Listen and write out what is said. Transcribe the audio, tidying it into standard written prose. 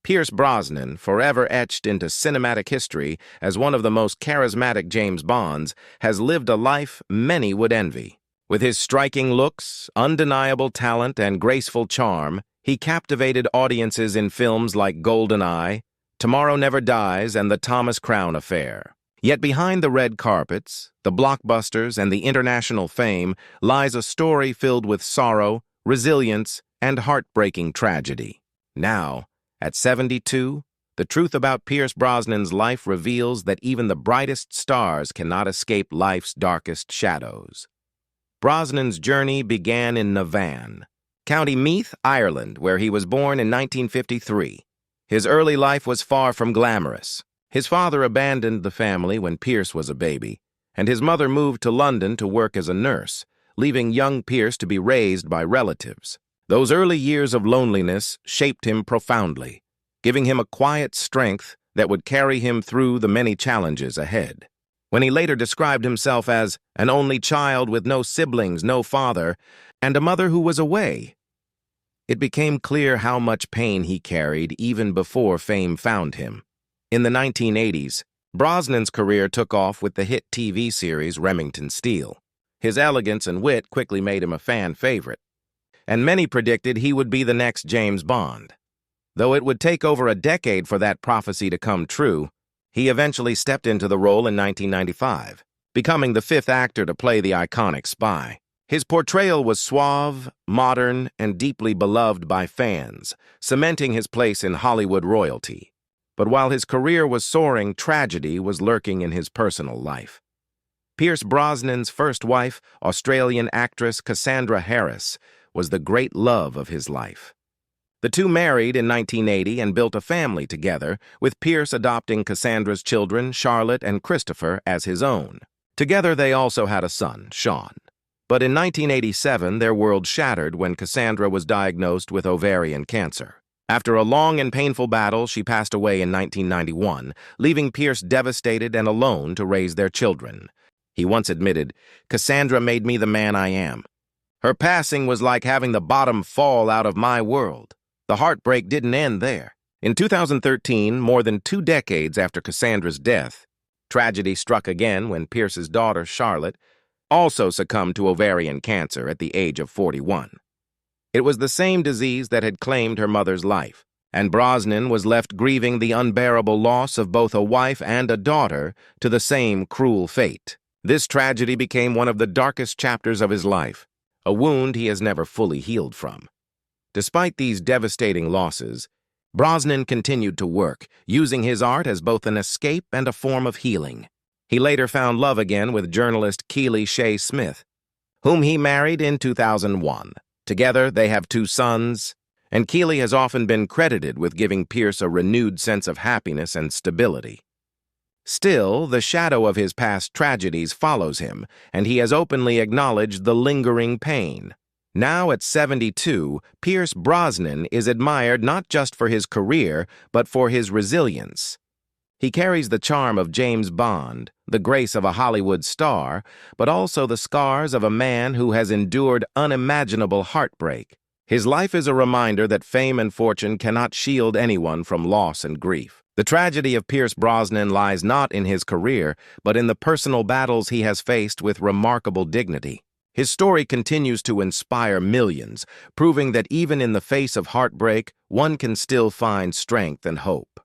Pierce Brosnan, forever etched into cinematic history as one of the most charismatic James Bonds, has lived a life many would envy. With his striking looks, undeniable talent, and graceful charm, he captivated audiences in films like GoldenEye, Tomorrow Never Dies, and The Thomas Crown Affair. Yet behind the red carpets, the blockbusters, and the international fame lies a story filled with sorrow, resilience, and heartbreaking tragedy. Now, at 72, the truth about Pierce Brosnan's life reveals that even the brightest stars cannot escape life's darkest shadows. Brosnan's journey began in Navan, County Meath, Ireland, where he was born in 1953. His early life was far from glamorous. His father abandoned the family when Pierce was a baby, and his mother moved to London to work as a nurse, leaving young Pierce to be raised by relatives. Those early years of loneliness shaped him profoundly, giving him a quiet strength that would carry him through the many challenges ahead. When he later described himself as an only child with no siblings, no father, and a mother who was away, it became clear how much pain he carried even before fame found him. In the 1980s, Brosnan's career took off with the hit TV series Remington Steele. His elegance and wit quickly made him a fan favorite, and many predicted he would be the next James Bond. Though it would take over a decade for that prophecy to come true, he eventually stepped into the role in 1995, becoming the fifth actor to play the iconic spy. His portrayal was suave, modern, and deeply beloved by fans, cementing his place in Hollywood royalty. But while his career was soaring, tragedy was lurking in his personal life. Pierce Brosnan's first wife, Australian actress Cassandra Harris, was the great love of his life. The two married in 1980 and built a family together, with Pierce adopting Cassandra's children, Charlotte and Christopher, as his own. Together they also had a son, Sean. But in 1987, their world shattered when Cassandra was diagnosed with ovarian cancer. After a long and painful battle, she passed away in 1991, leaving Pierce devastated and alone to raise their children. He once admitted, "Cassandra made me the man I am. Her passing was like having the bottom fall out of my world." The heartbreak didn't end there. In 2013, more than 2 decades after Cassandra's death, tragedy struck again when Pierce's daughter, Charlotte, also succumbed to ovarian cancer at the age of 41. It was the same disease that had claimed her mother's life, and Brosnan was left grieving the unbearable loss of both a wife and a daughter to the same cruel fate. This tragedy became one of the darkest chapters of his life, a wound he has never fully healed from. Despite these devastating losses, Brosnan continued to work, using his art as both an escape and a form of healing. He later found love again with journalist Keely Shea Smith, whom he married in 2001. Together, they have 2 sons, and Keely has often been credited with giving Pierce a renewed sense of happiness and stability. Still, the shadow of his past tragedies follows him, and he has openly acknowledged the lingering pain. Now at 72, Pierce Brosnan is admired not just for his career, but for his resilience. He carries the charm of James Bond, the grace of a Hollywood star, but also the scars of a man who has endured unimaginable heartbreak. His life is a reminder that fame and fortune cannot shield anyone from loss and grief. The tragedy of Pierce Brosnan lies not in his career, but in the personal battles he has faced with remarkable dignity. His story continues to inspire millions, proving that even in the face of heartbreak, one can still find strength and hope.